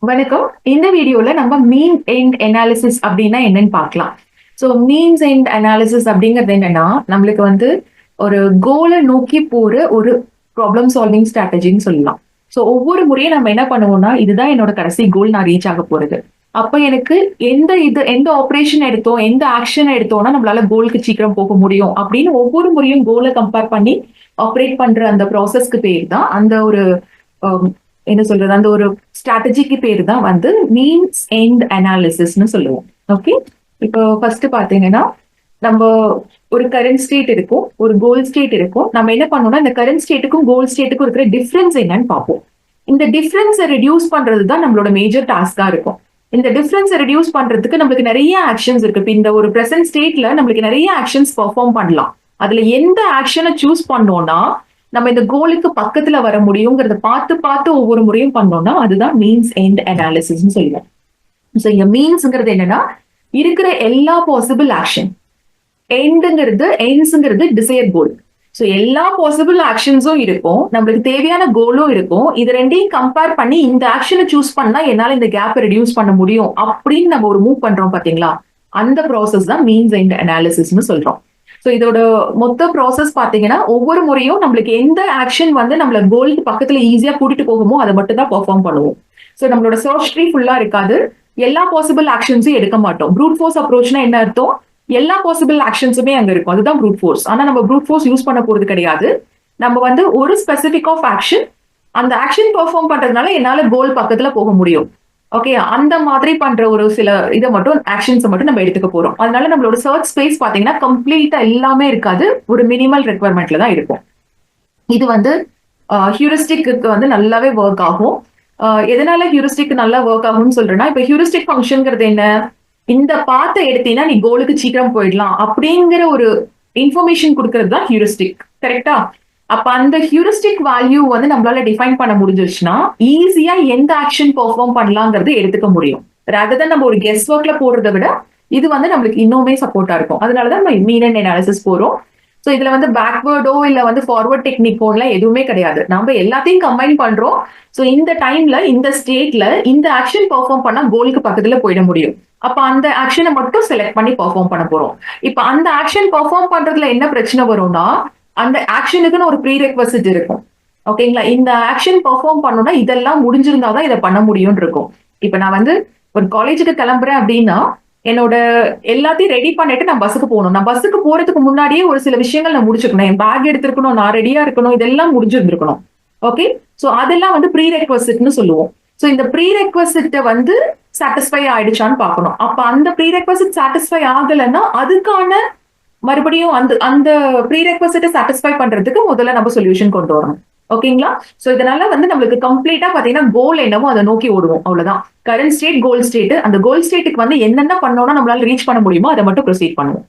வணக்கம். இந்த வீடியோல நம்ம மீன் எண்ட் அனாலிசிஸ் அப்படின்னா என்னன்னு பார்க்கலாம். ஸோ மீன்ஸ் எண்ட் அனாலிசிஸ் அப்படிங்கிறது என்னன்னா, நம்மளுக்கு ஒரு கோலை நோக்கி போற ஒரு ப்ராப்ளம் சால்விங் ஸ்ட்ராட்டஜின்னு சொல்லலாம். ஸோ ஒவ்வொரு முறையும் நம்ம என்ன பண்ணுவோம்னா, இதுதான் என்னோட கடைசி கோல், நான் ரீச் ஆக போறது. அப்ப எனக்கு எந்த ஆப்ரேஷன் எடுத்தோம், எந்த ஆக்ஷன் எடுத்தோம்னா நம்மளால கோலுக்கு சீக்கிரம் போக முடியும் அப்படின்னு ஒவ்வொரு முறையும் கோலை கம்பேர் பண்ணி ஆப்ரேட் பண்ற அந்த ப்ராசஸ்க்கு பேர் தான் அந்த ஒரு என்ன சொல்றது, அந்த ஒரு ஸ்ட்ராட்டஜிக்கு பேர் தான் மீன்ஸ் எண்ட் அனாலிசிஸ்னு சொல்லுவோம். ஓகே, இப்போ ஃபர்ஸ்ட் பாத்தீங்கன்னா, நம்ம ஒரு கரண்ட் ஸ்டேட் இருக்கும், ஒரு கோல் ஸ்டேட் இருக்கும். நம்ம என்ன பண்ணோம்னா, இந்த கரண்ட் ஸ்டேட்டுக்கும் கோல் ஸ்டேட்டுக்கும் இருக்கிற டிஃபரன்ஸ் என்னன்னு பார்ப்போம். இந்த டிஃபரன்ஸை ரெடியூஸ் பண்றது தான் நம்மளோட மேஜர் டாஸ்கா இருக்கும். இந்த டிஃபரன்ஸை ரெடியூஸ் பண்றதுக்கு நம்மளுக்கு நிறைய ஆக்ஷன்ஸ் இருக்கு. இப்போ இந்த ஒரு பிரசன்ட் ஸ்டேட்ல நம்மளுக்கு நிறைய ஆக்ஷன்ஸ் பெர்ஃபார்ம் பண்ணலாம். அதுல எந்த ஆக்ஷனை சூஸ் பண்ணோம்னா நம்ம இந்த கோலுக்கு பக்கத்துல வர முடியுங்கிறத பார்த்து பார்த்து ஒவ்வொரு முறையும் பண்ணோம்னா அதுதான் மீன்ஸ் எண்ட் அனாலிசிஸ்னு சொல்லுவோம். ஸோ இங்க மீன்ஸ்ங்கிறது என்னன்னா, இருக்கிற எல்லா பாசிபிள் ஆக்ஷன், எண்ட்ஸ்ங்கிறது டிசையர் கோல். ஸோ எல்லா பாசிபிள் ஆக்ஷன்ஸும் இருக்கும், நம்மளுக்கு தேவையான கோலும் இருக்கும். இது ரெண்டையும் கம்பேர் பண்ணி இந்த ஆக்ஷனை சூஸ் பண்ணா என்னால இந்த கேப்பை ரெடியூஸ் பண்ண முடியும் அப்படின்னு நம்ம ஒரு மூவ் பண்றோம் பாத்தீங்களா, அந்த ப்ராசஸ் தான் மீன்ஸ் எண்ட் அனாலிசிஸ்னு சொல்றோம். ஸோ இதோட மொத்த ப்ராசஸ் பாத்தீங்கன்னா, ஒவ்வொரு முறையும் நம்மளுக்கு எந்த ஆக்ஷன் நம்மள கோலுக்கு பக்கத்துல ஈஸியா கூட்டிட்டு போகுமோ அதை மட்டும் தான் பெர்ஃபார்ம் பண்ணுவோம். ஸோ நம்மளோட சர்ச் ட்ரீ ஃபுல்லா இருக்காது, எல்லா பாசிபிள் ஆக்ஷன்ஸும் எடுக்க மாட்டோம். ப்ரூட் ஃபோர்ஸ் அப்ரோச்னா என்ன அர்த்தம், எல்லா பாசிபிள் ஆக்ஷன்ஸுமே அங்க இருக்கும், அதுதான் ப்ரூட் ஃபோர்ஸ். ஆனா நம்ம ப்ரூட் ஃபோர்ஸ் யூஸ் பண்ண போறது கிடையாது. நம்ம ஒரு ஸ்பெசிபிக் ஆஃப் ஆக்ஷன், அந்த ஆக்ஷன் பெர்ஃபார்ம் பண்றதுனால என்னால கோல் பக்கத்துல போக முடியும். ஓகே, அந்த மாதிரி பண்ற ஒரு சில இதை மட்டும் ஆக்ஷன்ஸ் மட்டும் நம்ம எடுத்துக்க போறோம். அதனால நம்மளோட சர்ச் ஸ்பேஸ் பாத்தீங்கன்னா கம்ப்ளீட்டா எல்லாமே இருக்காது, ஒரு மினிமல் ரெக்வயர்மெண்ட்ல தான் இருக்கும். இது ஹியூரிஸ்டிக்கு நல்லாவே ஒர்க் ஆகும். எதனால ஹியூரிஸ்டிக் நல்லா ஒர்க் ஆகும்னு சொல்றேன்னா, இப்ப ஹியூரிஸ்டிக் ஃபங்க்ஷன்ங்கிறது என்ன, இந்த பாத்தை எடுத்தீங்கன்னா நீ கோலுக்கு சீக்கிரம் போயிடலாம் அப்படிங்கிற ஒரு இன்ஃபர்மேஷன் கொடுக்கறது தான் ஹியூரிஸ்டிக். கரெக்டா? அப்ப அந்த ஹியூரிஸ்டிக் வேல்யூ நம்மளால டிஃபைன் பண்ண முடிஞ்சிருச்சுன்னா ஈஸியா எந்த ஆக்ஷன் பெர்ஃபார்ம் பண்ணலாங்கிறது எடுத்துக்க முடியும். ரேதர் தென் நம்ம ஒரு கெஸ் ஒர்க்ல போடுறதை விட இது நம்மளுக்கு இன்னுமே சப்போர்ட்டா இருக்கும். அதனாலதான் நம்ம மீன் அண்ட் அனாலிசிஸ் போறோம். ஸோ இதுல பேக்வேர்டோ இல்ல ஃபார்வர்ட் டெக்னிக்கோ எல்லாம் எதுவுமே கிடையாது, நம்ம எல்லாத்தையும் கம்பைன் பண்றோம். ஸோ இந்த டைம்ல இந்த ஸ்டேட்ல இந்த ஆக்ஷன் பெர்ஃபார்ம் பண்ணா கோலுக்கு பக்கத்துல போயிட முடியும். அப்ப அந்த ஆக்ஷனை மட்டும் செலக்ட் பண்ணி பெர்ஃபார்ம் பண்ண போறோம். இப்ப அந்த ஆக்ஷன் பெர்ஃபார்ம் பண்றதுல என்ன பிரச்சனை வரும்னா, அந்த ஆக்ஷனுக்குன்னு ஒரு ப்ரீ ரெக்வசிட் இருக்கும். ஓகேங்களா, இந்த ஆக்ஷன் பெர்ஃபார்ம் பண்ணணும்னா இதெல்லாம் முடிஞ்சிருந்தாதான் இதை பண்ண முடியும்னு இருக்கும். இப்ப நான் ஒரு காலேஜுக்கு கிளம்புறேன் அப்படின்னா என்னோட எல்லாத்தையும் ரெடி பண்ணிட்டு நான் பஸ்ஸுக்கு போகணும். நான் பஸ்ஸுக்கு போறதுக்கு முன்னாடியே ஒரு சில விஷயங்கள் நான் முடிச்சுக்கணும். என் பேக் எடுத்திருக்கணும், நான் ரெடியா இருக்கணும், இதெல்லாம் முடிஞ்சிருந்திருக்கணும். ஓகே, சோ அதெல்லாம் ப்ரீ ரெக்வசிட்னு சொல்லுவோம். சோ இந்த ப்ரீ ரெக்வசிட்டை சாட்டிஸ்ஃபை ஆயிடுச்சான்னு பார்க்கணும். அப்ப அந்த ப்ரீ ரெக்வசிட் சாட்டிஸ்ஃபை ஆகலைன்னா அதுக்கான மறுபடியும் அந்த அந்த ப்ரீ ரெக்வசிட்டை சாட்டிஸ்ஃபை பண்றதுக்கு முதல்ல நம்ம சொல்யூஷன் கொண்டு வரணும். ஓகேங்களா? சோ இதனால நம்மளுக்கு கம்ப்ளீட்டா பாத்தீங்கன்னா கோல் என்னவோ அதை நோக்கி ஓடுவோம், அவ்வளவுதான். கரண்ட் ஸ்டேட், கோல் ஸ்டேட், அந்த கோல் ஸ்டேட்டுக்கு என்னென்ன பண்ணோம்னா நம்மளால ரீச் பண்ண முடியுமோ அதை மட்டும் ப்ரொசீட் பண்ணுவோம்.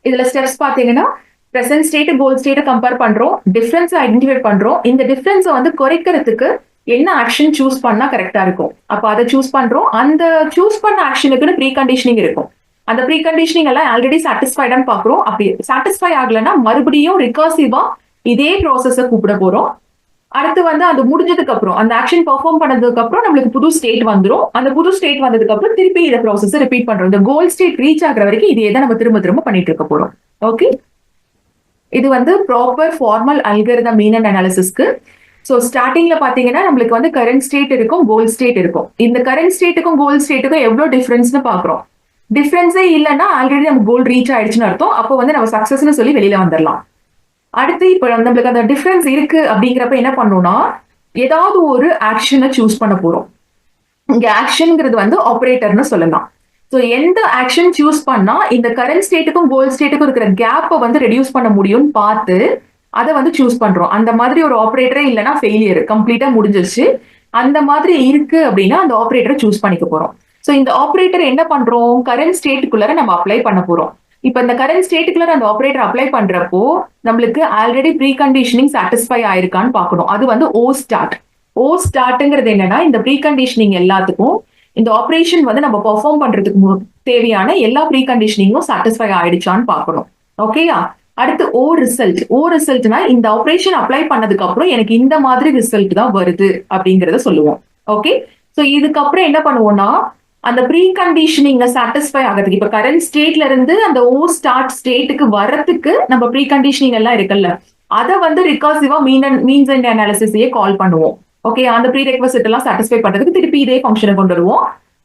இதுல ஸ்டெப்ஸ் பாத்தீங்கன்னா, பிரசன்ட் ஸ்டேட் கோல் ஸ்டேட்டை கம்பேர் பண்றோம், டிஃபரன்ஸ் ஐடென்டிஃபை பண்றோம். இந்த டிஃபரன்ஸை குறைக்கிறதுக்கு என்ன ஆக்ஷன் சூஸ் பண்ணா கரெக்டா இருக்கும், அப்ப அதை சூஸ் பண்றோம். அந்த சூஸ் பண்ண ஆக்ஷனுக்குன்னு ப்ரீ கண்டிஷனிங் இருக்கும். அந்த ப்ரீ கண்டிஷனிங் எல்லாம் ஆல்ரெடி சாட்டிஸ்ஃபைடான்னு பாக்குறோம். அப்படி சாட்டிஸ்ஃபை ஆகலைன்னா மறுபடியும் ரிகர்சிவா இதே ப்ராசஸை கூப்பிட போறோம். அடுத்து அது முடிஞ்சதுக்கு அப்புறம், அந்த ஆக்ஷன் பெர்ஃபார்ம் பண்ணதுக்கு அப்புறம் நம்மளுக்கு புது ஸ்டேட் வந்துடும். அந்த புது ஸ்டேட் வந்ததுக்கு அப்புறம் திருப்பி இந்த ப்ராசஸ் ரிப்பீட் பண்றோம். இந்த கோல் ஸ்டேட் ரீச் ஆகுற வரைக்கும் இதே தான் நம்ம திரும்ப திரும்ப பண்ணிட்டு இருக்க போறோம். ஓகே, இது proper formal algorithm mean and அனாலிசிஸ்க்கு. ஸோ ஸ்டார்டிங்ல பாத்தீங்கன்னா நம்மளுக்கு கரண்ட் ஸ்டேட் இருக்கும், கோல் ஸ்டேட் இருக்கும். இந்த கரண்ட் ஸ்டேட்டுக்கும் கோல் ஸ்டேட்டுக்கும் எவ்வளவு டிஃபரன்ஸ்னு பாக்குறோம். டிஃபரன்ஸே இல்லைன்னா ஆல்ரெடி நம்ம கோல் ரீச் ஆயிடுச்சுன்னு அர்த்தம். அப்போ நம்ம சக்சஸ்னு சொல்லி வெளியில வந்துடலாம். அடுத்து இப்ப நம்மளுக்கு அந்த டிஃபரன்ஸ் இருக்கு அப்படிங்கிறப்ப என்ன பண்ணணும்னா, ஏதாவது ஒரு ஆக்ஷனை சூஸ் பண்ண போறோம். இங்க ஆக்ஷன்ங்கிறது ஆபரேட்டர்னு சொல்லலாம். ஸோ எந்த ஆக்ஷன் சூஸ் பண்ணா இந்த கரண்ட் ஸ்டேட்டுக்கும் கோல் ஸ்டேட்டுக்கும் இருக்கிற கேப்பை ரெடியூஸ் பண்ண முடியும்னு பார்த்து அதை சூஸ் பண்றோம். அந்த மாதிரி ஒரு ஆபரேட்டரே இல்லைன்னா ஃபெயிலியர், கம்ப்ளீட்டா முடிஞ்சிருச்சு. அந்த மாதிரி இருக்கு அப்படின்னா அந்த ஆபரேட்டரை சூஸ் பண்ணிக்க போறோம். சோ இந்த ஆபரேட்டர் என்ன பண்றோம், கரண்ட் ஸ்டேட்டுக்குள்ள நம்ம அப்ளை பண்ண போறோம். இப்ப இந்த கரண்ட் ஸ்டேட்டுக்குள்ள அந்த ஆபரேட்டர் அப்ளை பண்றப்போ நம்மளுக்கு ஆல்ரெடி ப்ரீ கண்டிஷனிங் சாட்டிஸ்ஃபை ஆயிருக்கான்னு பார்க்கணும். அது ஓ ஸ்டார்ட். ஓ ஸ்டார்ட்ங்கிறது என்னன்னா, இந்த ப்ரீ கண்டிஷனிங் எல்லாத்துக்கும் இந்த ஆபரேஷன் நம்ம பெர்ஃபார்ம் பண்றதுக்கு தேவையான எல்லா ப்ரீ கண்டிஷனிங்கும் சாட்டிஸ்ஃபை ஆயிடுச்சான்னு பார்க்கணும். ஓகேயா? அடுத்து ஓ ரிசல்ட். ஓ ரிசல்ட்னா இந்த ஆபரேஷன் அப்ளை பண்ணதுக்கு அப்புறம் எனக்கு இந்த மாதிரி ரிசல்ட் தான் வருது அப்படிங்கறத சொல்லுவோம். ஓகே, ஸோ இதுக்கப்புறம் என்ன பண்ணுவோம்னா அந்த ப்ரீ கண்டிஷனிங்க சாட்டிஸ்ஃபை ஆகிறதுக்கு இப்ப கரண்ட் ஸ்டேட்ல இருந்து அந்த ஓ ஸ்டார்ட் ஸ்டேட்டுக்கு வரதுக்கு நம்ம ப்ரீ கண்டிஷனிங் எல்லாம் இருக்குல்ல அதை வந்து ரிகர்சிவா மீன்ஸ் அண்ட் அனாலிசிஸையே கால் பண்ணுவோம். ஓகே, அந்த ப்ரீ ரெக்வசிட் எல்லாம் சாட்டிஸ்ஃபை பண்றதுக்கு திருப்பி இதே ஃபங்க்ஷனை கொண்டு வருவோம்.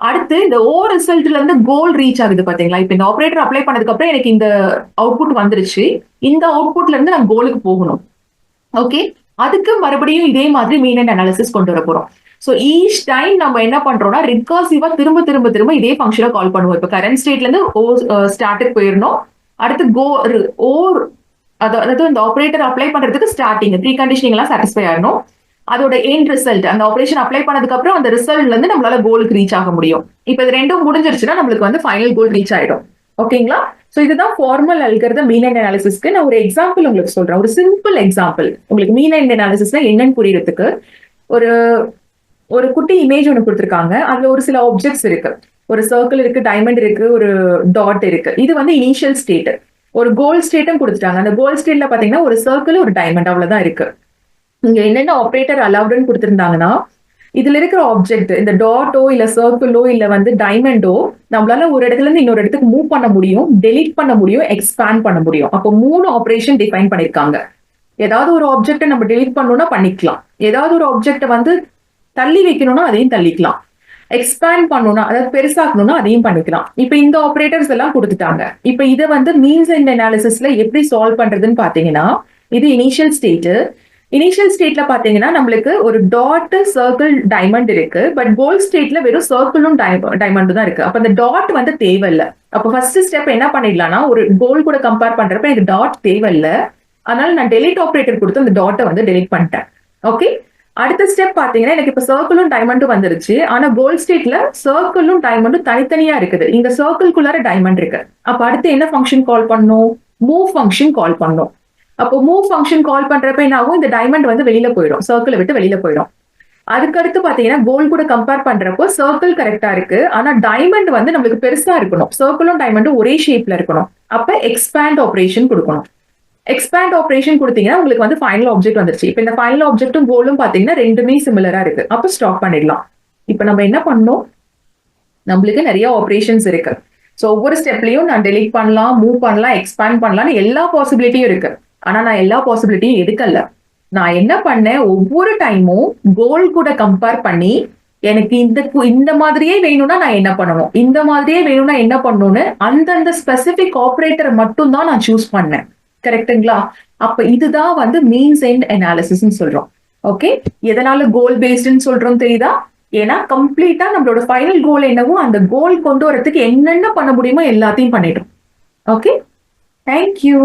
அடுத்து இந்த ஓ ரிசல்ட்ல இருந்து கோல் ரீச் ஆகுது பாத்தீங்களா. இப்ப இந்த ஆபரேட்டர் அப்ளை பண்ணதுக்கு அப்புறம் எனக்கு இந்த அவுட்புட் வந்துருச்சு. இந்த அவுட்புட்ல இருந்து நான் கோலுக்கு போகணும். ஓகே, அதுக்கு மறுபடியும் இதே மாதிரி மீன் அண்ட் அனாலிசிஸ் கொண்டு வர போறோம். ஸோ ஈச் டைம் நம்ம என்ன பண்றோம்னா ரிகர்சிவா திரும்ப திரும்ப திரும்ப இதே ஃபங்க்ஷனை கால் பண்ணுவோம். இப்போ கரண்ட் ஸ்டேட்ல இருந்து ஓ ஸ்டார்ட்டுக்கு போயிடணும். அடுத்து கோ ஓ அதாவது இந்த ஆபரேட்டர் அப்ளை பண்றதுக்கு ஸ்டார்டிங் ப்ரீ கண்டிஷனிங் எல்லாம் சாட்டிஸ்ஃபை ஆகணும். அதோட எண்ட் ரிசல்ட் அந்த ஆபரேஷன் அப்ளை பண்ணதுக்கு அப்புறம் அந்த ரிசல்ட்ல இருந்து நம்மளால கோலுக்கு ரீச் ஆக முடியும். இப்போ இது ரெண்டும் முடிஞ்சிருச்சுன்னா நம்மளுக்கு வந்து ஃபைனல் கோல் ரீச் ஆயிடும். ஓகேங்களா? ஸோ இதுதான் ஃபார்மல் அல்கரிதம் மீன் அண்ட் அனாலிசிஸ்க்கு. நான் ஒரு எக்ஸாம்பிள் உங்களுக்கு சொல்றேன், ஒரு சிம்பிள் எக்ஸாம்பிள் உங்களுக்கு மீன் அண்ட் அனாலிசிஸ்னா என்னன்னு புரியறதுக்கு. ஒரு ஒரு குட்டி இமேஜ் ஒன்று கொடுத்துருக்காங்க. அதுல ஒரு சில ஆப்ஜெக்ட்ஸ் இருக்கு. ஒரு சர்க்கிள் இருக்கு, டைமண்ட் இருக்கு, ஒரு டாட் இருக்கு. இது வந்து இனிஷியல் ஸ்டேட். ஒரு கோல் ஸ்டேட்டும் கொடுத்துட்டாங்க. அந்த கோல் ஸ்டேட்ல பாத்தீங்கன்னா ஒரு சர்க்கிள் ஒரு டைமண்ட் அவ்வளவுதான் இருக்கு. இங்க என்னென்ன ஆப்ரேட்டர் அலவுடுன்னு கொடுத்திருந்தாங்கன்னா இதுல இருக்கிற ஆப்ஜெக்ட் இந்த டாட்டோ இல்ல சர்க்கிளோ இல்ல வந்து டைமண்டோ நம்மளால ஒரு இடத்துல இருந்து இன்னொரு இடத்துக்கு மூவ் பண்ண முடியும், டெலீட் பண்ண முடியும், எக்ஸ்பேண்ட் பண்ண முடியும். அப்போ 3 ஆப்ரேஷன் டிஃபைன் பண்ணிருக்காங்க. ஏதாவது ஒரு ஆப்ஜெக்டை நம்ம டெலீட் பண்ணணும்னா பண்ணிக்கலாம். ஏதாவது ஒரு ஆப்ஜெக்டை வந்து தள்ளி வைக்கணும்னா அதையும் தள்ளிக்கலாம். எக்ஸ்பேண்ட் பண்ணணும்னா அதாவது பெருசாக்கணும்னா அதையும் பண்ணிக்கலாம். இப்ப இந்த ஆப்ரேட்டர்ஸ் எல்லாம் கொடுத்துட்டாங்க. இப்ப இதை வந்து மீன்ஸ் அண்ட் அனாலிசிஸ்ல எப்படி சால்வ் பண்றதுன்னு பாத்தீங்கன்னா இது இனிஷியல் ஸ்டேட். இனிஷியல் ஸ்டேட்ல பாத்தீங்கன்னா நம்மளுக்கு ஒரு டாட் சர்க்கிள் டைமண்ட் இருக்கு. பட் கோல் ஸ்டேட்ல வெறும் சர்க்கிளும் டைமண்டும் தான் இருக்கு. அப்ப அந்த டாட் வந்து தேவையில்லை. அப்ப ஃபர்ஸ்ட் ஸ்டெப் என்ன பண்ணிடலாம்னா ஒரு கோல் கூட கம்பேர் பண்றப்ப எனக்கு டாட் தேவையில்லை. அதனால நான் டெலிட் ஆப்ரேட்டர் கொடுத்து அந்த டாட்டை வந்து டெலிட் பண்ணிட்டேன். ஓகே, அடுத்த ஸ்டெப் பாத்தீங்கன்னா எனக்கு இப்ப சர்க்கிளும் டைமண்டும் வந்துருச்சு. ஆனா கோல் ஸ்டேட்ல சர்க்கிளும் டைமண்டும் தனித்தனியா இருக்குது. இங்க சர்க்கிள்குள்ளார டைமண்ட் இருக்கு. அப்ப அடுத்து என்ன ஃபங்க்ஷன் கால் பண்ணும்? மூவ் ஃபங்க்ஷன் கால் பண்ணும். அப்போ மூவ் ஃபங்க்ஷன் கால் பண்றப்ப என்ன ஆகும்? இந்த டைமண்ட் வந்து வெளியில போயிடும், சர்க்கிளை விட்டு வெளியில போயிடும். அதுக்கடுத்து பாத்தீங்கன்னா கோல் கூட கம்பேர் பண்றப்போ சர்க்கிள் கரெக்டா இருக்கு. ஆனா டைமண்ட் வந்து நம்மளுக்கு பெருசா இருக்கணும். சர்க்கிளும் டைமண்டும் ஒரே ஷேப்ல இருக்கணும். அப்ப எக்ஸ்பேண்ட் ஆப்ரேஷன் கொடுக்கணும். எக்ஸ்பேண்ட் ஆப்ரேஷன் கொடுத்தீங்கன்னா உங்களுக்கு வந்து ஃபைனல் ஆப்ஜெக்ட் வந்துருச்சு. இப்ப இந்த ஃபைனல் ஆப்ஜெக்டும் கோலும் பாத்தீங்கன்னா ரெண்டுமே சிமிலரா இருக்கு. அப்ப ஸ்டாப் பண்ணிடலாம். இப்ப நம்ம என்ன பண்ணோம்? நம்மளுக்கு நிறைய ஆப்ரேஷன்ஸ் இருக்கு. ஸோ ஒவ்வொரு ஸ்டெப்லயும் நான் டெலிட் பண்ணலாம், மூவ் பண்ணலாம், எக்ஸ்பேண்ட் பண்ணலாம்னு எல்லா பாசிபிலிட்டியும் இருக்கு. ஆனா நான் எல்லா பாசிபிலிட்டியும் எடுக்கல. நான் என்ன பண்ணேன்? ஒவ்வொரு டைமும் கோல் கூட கம்பேர் பண்ணி எனக்கு இந்த மாதிரியே வேணும்னா நான் என்ன பண்ணணும், இந்த மாதிரியே வேணும்னா என்ன பண்ணணும்னு அந்தந்த ஸ்பெசிபிக் ஆப்ரேட்டரை மட்டும் தான் நான் சூஸ் பண்ணேன். கரெக்டுங்களா? அப்ப இதுதான் வந்து மீன்ஸ் அண்ட் அனாலிசிஸ் சொல்றோம். ஓகே, எதனால கோல் பேஸ்ட்னு சொல்றோம் தெரியுதா? ஏன்னா கம்ப்ளீட்டா நம்மளோட ஃபைனல் கோல் என்னவோ அந்த கோல் கொண்டு வரதுக்கு என்னென்ன பண்ண முடியுமோ எல்லாத்தையும் பண்ணிட்டோம். Okay, thank you.